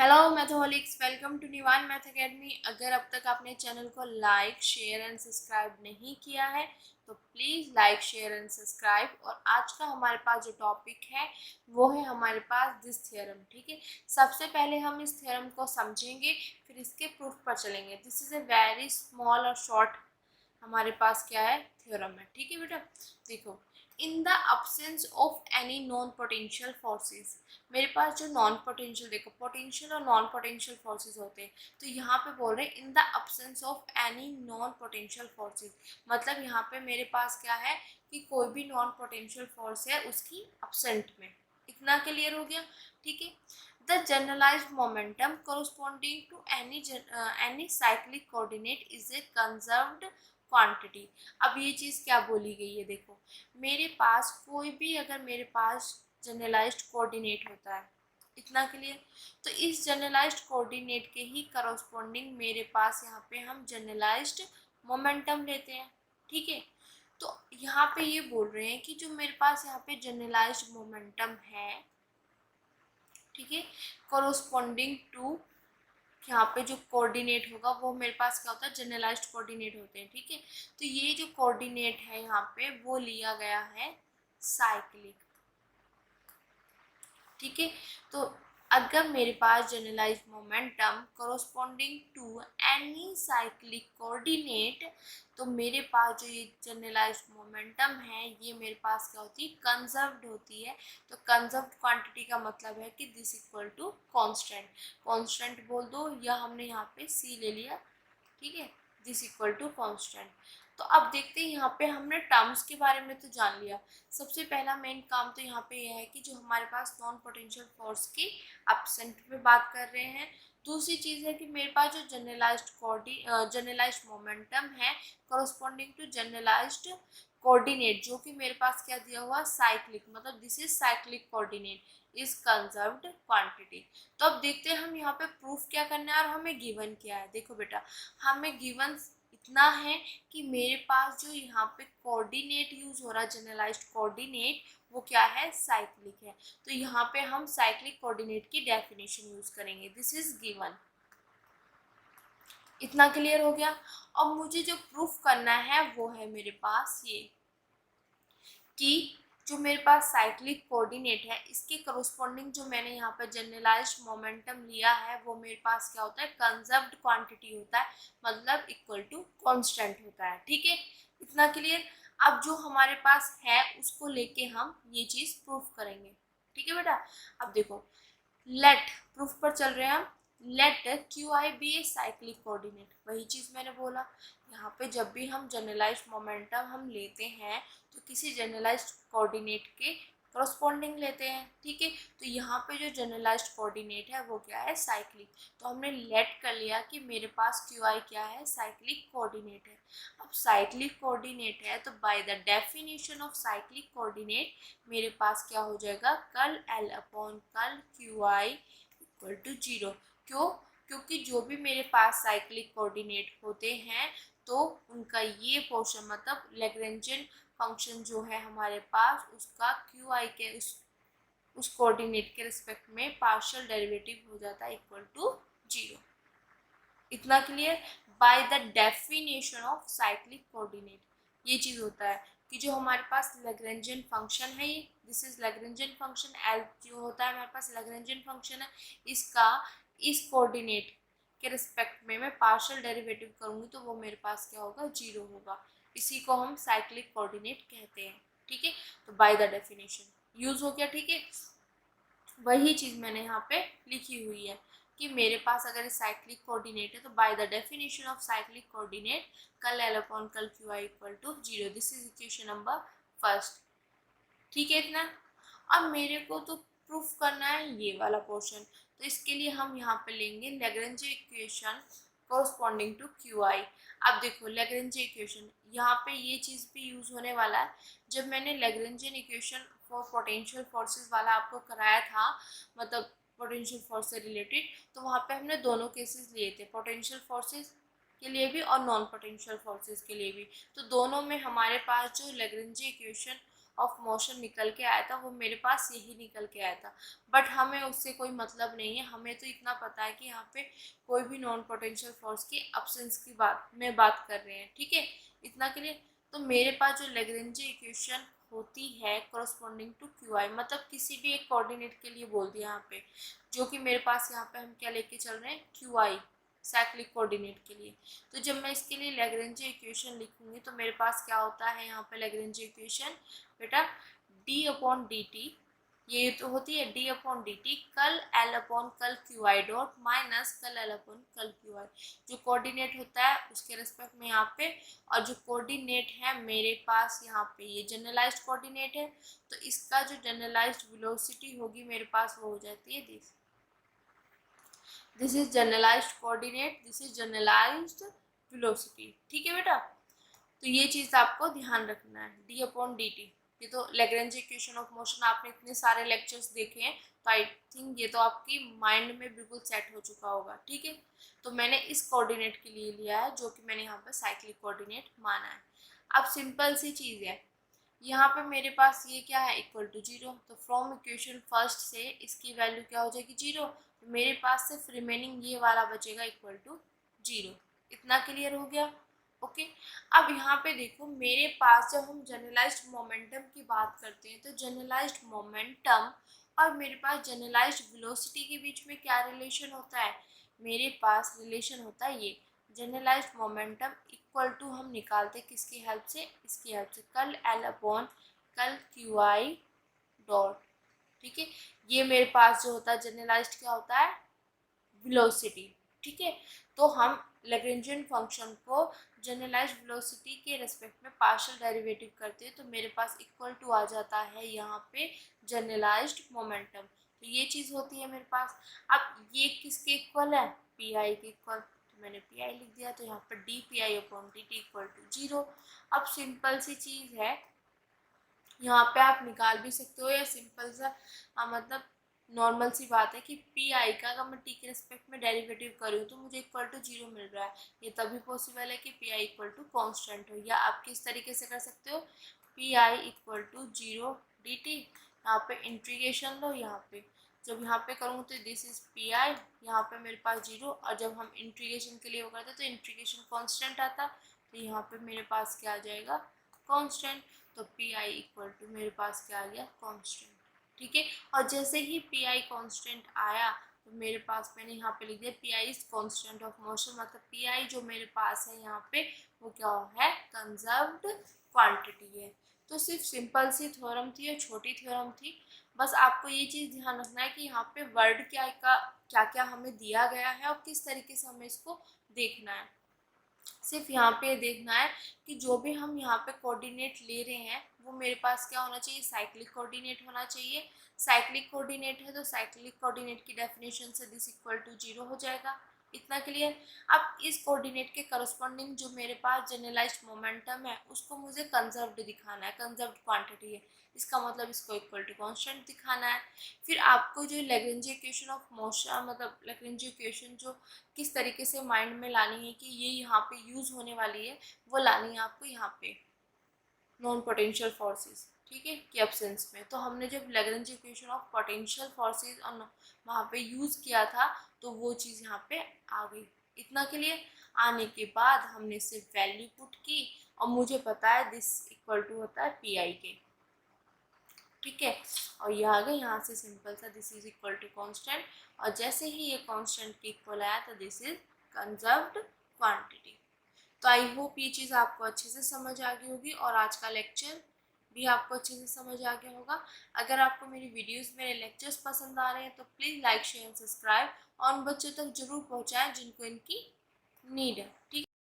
Hello matholics, welcome to Nivan math academy. अगर अब तक आपने चैनल को लाइक शेयर एंड सब्सक्राइब नहीं किया है तो please like share and subscribe. और आज का हमारे पास जो टॉपिक है वो है हमारे पास दिस थ्योरम। ठीक है, सबसे पहले हम इस थ्योरम को समझेंगे, फिर इसके प्रूफ पर चलेंगे। This is a very small और शॉर्ट हमारे पास क्या है, थ्योरम है। ठीक है बेटा, देखो, in the absence of any non potential forces, मेरे पास जो नॉन पोटेंशियल, देखो पोटेंशियल और नॉन पोटेंशियल फोर्सेस होते हैं, तो यहाँ पे बोल रहे हैं in the absence of any non potential forces, मतलब यहाँ पे मेरे पास क्या है कि कोई भी नॉन पोटेंशियल फोर्स है उसकी अब्सेंट में। इतना क्लियर हो गया? ठीक है, the generalised momentum corresponding to any cyclic coordinate is a conserved quantity. अब ये चीज़ क्या बोली गई है, देखो मेरे पास कोई भी अगर मेरे पास जनरलाइज्ड कोऑर्डिनेट होता है, इतना क्लियर, तो इस जनरलाइज्ड कोऑर्डिनेट के ही करस्पॉन्डिंग मेरे पास यहाँ पे हम जनरलाइज्ड मोमेंटम लेते हैं। ठीक है, तो यहाँ पे ये बोल रहे हैं कि जो मेरे पास यहाँ पे जनरलाइज्ड मोमेंटम है, ठीक है, कोरोस्पोंडिंग टू, यहाँ पे जो कोऑर्डिनेट होगा वो मेरे पास क्या होता है, जनरलाइज्ड कोऑर्डिनेट होते हैं। ठीक है, तो ये जो कोऑर्डिनेट है यहाँ पे वो लिया गया है साइक्लिक। ठीक है, तो अगर मेरे पास generalise momentum corresponding to any cyclic coordinate, तो मेरे पास जो ये जनरलाइज मोमेंटम है ये मेरे पास क्या होती है, कंजर्व्ड होती है। तो कंजर्व्ड क्वांटिटी का मतलब है कि this equal to constant, constant बोल दो या हमने यहाँ पे सी ले लिया। ठीक है, दिस इक्वल टू कांस्टेंट। तो अब देखते हैं, यहाँ पे हमने टर्म्स के बारे में तो जान लिया। सबसे पहला मेन काम तो यहाँ पे यह है कि जो हमारे पास नॉन पोटेंशियल फोर्स की एब्सेंट में बात कर रहे हैं। दूसरी चीज़ है कि मेरे पास जो जनरलाइज्ड मोमेंटम है कोरोस्पोंडिंग टू जनरलाइज्ड कोऑर्डिनेट, जो कि मेरे पास क्या दिया हुआ, साइक्लिक, मतलब this is cyclic coordinate is conserved quantity. तो अब देखते हैं हम यहाँ पे प्रूफ क्या करना है और हमें गिवन क्या है। देखो बेटा, हमें गिवन इतना है कि मेरे पास जो यहाँ पे कोऑर्डिनेट यूज हो रहा है, जनरलाइज्ड कोऑर्डिनेट, वो क्या है, साइक्लिक है। तो यहाँ पे हम साइक्लिक कोऑर्डिनेट की डेफिनेशन यूज करेंगे, दिस इज गिवन। इतना क्लियर हो गया? अब मुझे जो प्रूफ करना है वो है मेरे पास ये कि जो मेरे पास साइक्लिक कोऑर्डिनेट है इसके करस्पॉन्डिंग जो मैंने यहाँ पर जनरलाइज्ड मोमेंटम लिया है वो मेरे पास क्या होता है, कंजर्व्ड क्वांटिटी होता है, मतलब इक्वल टू कांस्टेंट होता है। ठीक है, इतना क्लियर? अब जो हमारे पास है उसको लेके हम ये चीज प्रूफ करेंगे। ठीक है बेटा, अब देखो, लेट, प्रूफ पर चल रहे हैं हम। Let q i be a cyclic coordinate, वही चीज़ मैंने बोला, यहाँ पे जब भी हम जनरलाइज्ड मोमेंटम हम लेते हैं तो किसी जनरलाइज्ड कोऑर्डिनेट के करस्पॉन्डिंग लेते हैं। ठीक है, तो यहाँ पे जो जनरलाइज्ड कोऑर्डिनेट है वो क्या है, साइक्लिक। तो हमने लेट कर लिया कि मेरे पास क्यू आई क्या है, साइक्लिक कोऑर्डिनेट है। अब साइक्लिक कोऑर्डिनेट है तो by the definition of cyclic coordinate मेरे पास क्या हो जाएगा, curl L upon curl q i equal to zero. क्यों? क्योंकि जो भी मेरे पास साइक्लिक कोऑर्डिनेट होते हैं तो उनका ये पोर्शन, मतलब लैग्रेंजियन फंक्शन जो है हमारे पास, उसका क्यू आई के उस कोऑर्डिनेट के रिस्पेक्ट में पार्शियल डेरिवेटिव हो जाता है इक्वल टू जीरो। इतना clear? Bye the definition of cyclic coordinate ये चीज़ होता है कि जो हमारे पास लैग्रेंजियन फंक्शन है, ये this is Lagrangian function, L जो होता है हमारे पास लैग्रेंजियन फंक्शन है, इसका इस कोऑर्डिनेट के रिस्पेक्ट में मैं पार्शियल डेरिवेटिव करूंगी तो वो मेरे पास क्या होगा, जीरो होगा। इसी को हम साइक्लिक कोऑर्डिनेट कहते हैं। ठीक है, तो बाय द डेफिनेशन यूज हो गया। ठीक है, वही चीज़ मैंने यहाँ पे लिखी हुई है कि मेरे पास अगर साइक्लिक कोऑर्डिनेट है तो by the definition of cyclic coordinate curl L upon curl q i equal to zero. This is equation number first. ठीक है इतना? अब मेरे को तो प्रूफ करना है ये वाला पोर्शन, तो इसके लिए हम यहाँ पे लेंगे Lagrange equation corresponding to q i. अब देखो लैग्रेंज इक्वेशन, यहाँ पे ये चीज़ भी यूज होने वाला है। जब मैंने Lagrangian equation for potential forces वाला आपको कराया था, मतलब पोटेंशियल फोर्स से रिलेटेड, तो वहाँ पे हमने दोनों केसेस लिए थे, पोटेंशियल फोर्सेस के लिए भी और नॉन पोटेंशियल फोर्सेस के लिए भी। तो दोनों में हमारे पास जो लैग्रेंज इक्वेशन ऑफ मोशन निकल के आया था वो मेरे पास यही निकल के आया था, बट हमें उससे कोई मतलब नहीं है। हमें तो इतना पता है कि यहाँ पे कोई भी नॉन पोटेंशियल फोर्स की एब्सेंस की बात कर रहे हैं, ठीक है, इतना के लिए। तो मेरे पास जो लैग्रेंज इक्वेशन होती है कोरस्पॉन्डिंग टू क्यू आई, मतलब किसी भी एक कोऑर्डिनेट के लिए बोल दिया यहाँ पे, जो कि मेरे पास यहाँ पे हम क्या लेके चल रहे हैं, क्यू आई साइक्लिक कोऑर्डिनेट के लिए। तो जब मैं इसके लिए लैग्रेंज इक्वेशन लिखूंगी तो मेरे पास क्या होता है यहाँ पे लैग्रेंज इक्वेशन बेटा, डी अपॉन डी टी, ये तो होती है डी अपॉन डी टी कल L upon curl q I dot minus कल एल अपॉन कल क्यू आई, जो कोऑर्डिनेट होता है उसके रिस्पेक्ट में यहाँ पे, और जो कोऑर्डिनेट है मेरे पास यहाँ पे ये जनरलाइज्ड कोऑर्डिनेट है, तो इसका जो जनरलाइज्ड वेलोसिटी होगी मेरे पास वो हो जाती है this is generalised coordinate, this is generalised velocity, ठीक है बेटा। तो ये चीज़ आपको ध्यान रखना है, डी अपॉन डी टी। ये तो लैग्रेंज इक्वेशन ऑफ मोशन आपने इतने सारे लेक्चर्स देखे हैं, तो आई थिंक ये तो आपकी माइंड में बिल्कुल सेट हो चुका होगा, ठीक है। तो मैंने इस कोऑर्डिनेट के लिए लिया है जो कि मैंने यहाँ पर साइक्लिक कोऑर्डिनेट माना है। अब सिंपल सी चीज़ है, यहाँ पे मेरे पास ये क्या है, इक्वल टू जीरो, तो फ्रॉम इक्वेशन फर्स्ट से इसकी वैल्यू क्या हो जाएगी, जीरो। तो मेरे पास सिर्फ रिमेनिंग ये वाला बचेगा इक्वल टू जीरो। इतना क्लियर हो गया, ओके। अब यहाँ पे देखो मेरे पास जब हम जनरलाइज्ड मोमेंटम की बात करते हैं तो जनरलाइज्ड मोमेंटम और मेरे पास जनरलाइज्ड वेलोसिटी के बीच में क्या रिलेशन होता है, मेरे पास रिलेशन होता है ये जनरलाइज्ड मोमेंटम इक्वल टू हम निकालते किसकी हेल्प से, इसकी हेल्प से कल L upon curl q I dot, ठीक है। ये मेरे पास जो होता है जनरलाइज्ड क्या होता है, वेलोसिटी, ठीक है। तो हम लैग्रेंजियन फंक्शन को जनरलाइज्ड वेलोसिटी के रेस्पेक्ट में पार्शियल डेरिवेटिव करते हैं तो मेरे पास इक्वल टू आ जाता है यहाँ पे जनरलाइज्ड मोमेंटम, तो ये चीज़ होती है मेरे पास। अब ये किसके इक्वल है, पी आई के इक्वल, तो मैंने पी आई लिख दिया, तो यहाँ पर d p i upon d t equal to zero. अब सिंपल सी चीज़ है, यहाँ पे आप निकाल भी सकते हो या सिंपल सा मतलब नॉर्मल सी बात है कि पी आई का अगर मैं टी के रिस्पेक्ट में डेरिवेटिव करूँ तो मुझे इक्वल टू जीरो मिल रहा है। ये तभी पॉसिबल है कि p i equal to constant हो, या आप किस तरीके से कर सकते हो, p i equal to zero d t, यहाँ पे इंटीग्रेशन लो, यहाँ पे जब यहाँ पे करूँ तो दिस इज पी आई, यहाँ पे मेरे पास जीरो, और जब हम इंटीग्रेशन के लिए वो करते तो इंटीग्रेशन कॉन्स्टेंट आता, तो यहाँ पे मेरे पास क्या आ जाएगा, कॉन्स्टेंट। तो पी आई इक्वल टू मेरे पास क्या आ गया, कॉन्स्टेंट, ठीक है। और जैसे ही पी आई कॉन्स्टेंट आया तो मेरे पास मैंने यहाँ पे लिख दिया P I is constant of motion, मतलब पी आई जो मेरे पास है यहाँ पे वो क्या है, कंजर्व्ड क्वांटिटी है। तो सिर्फ सिंपल सी थ्योरम थी और छोटी थ्योरम थी, बस आपको ये चीज़ ध्यान रखना है कि यहाँ पे वर्ड क्या क्या हमें दिया गया है और किस तरीके से हमें इसको देखना है। सिर्फ यहाँ पे देखना है कि जो भी हम यहाँ पे कोऑर्डिनेट ले रहे हैं वो मेरे पास क्या होना चाहिए, साइक्लिक कोऑर्डिनेट होना चाहिए। साइक्लिक कोऑर्डिनेट है तो साइक्लिक कोऑर्डिनेट की डेफिनेशन से दिस इक्वल टू जीरो हो जाएगा, इतना क्लियर। अब इस कोऑर्डिनेट के करस्पॉन्डिंग जो मेरे पास जनरलाइज्ड मोमेंटम है उसको मुझे कंजर्व्ड दिखाना है, कंजर्व्ड क्वांटिटी है, इसका मतलब इसको इक्वल टू कांस्टेंट दिखाना है। फिर आपको जो लैग्रेंज इक्वेशन ऑफ मोशन, मतलब लैग्रेंज इक्वेशन जो किस तरीके से माइंड में लानी है कि ये यहाँ पे यूज़ होने वाली है, वो लानी है आपको यहाँ पे नॉन पोटेंशियल फोर्सेस, ठीक है, की एब्सेंस में। तो हमने जब Lagrange equation of potential forces और वहाँ पे यूज़ किया था तो वो चीज़ यहाँ पे आ गई, इतना के लिए। आने के बाद हमने सिर्फ वैल्यू पुट की और मुझे पता है दिस इक्वल टू होता है पी आई के, ठीक है। और ये आ गया, यहाँ से सिंपल सा this is equal to constant, और जैसे ही ये कांस्टेंट के इक्वल आया तो दिस इज कंजर्व्ड क्वांटिटी। तो आई होप ये चीज़ आपको अच्छे से समझ आ गई होगी और आज का लेक्चर भी आपको अच्छे से समझ आ गया होगा। अगर आपको मेरी वीडियोस मेरे लेक्चर्स पसंद आ रहे हैं तो please like share and subscribe और उन बच्चों तक जरूर पहुँचाएँ जिनको इनकी नीड है, ठीक है।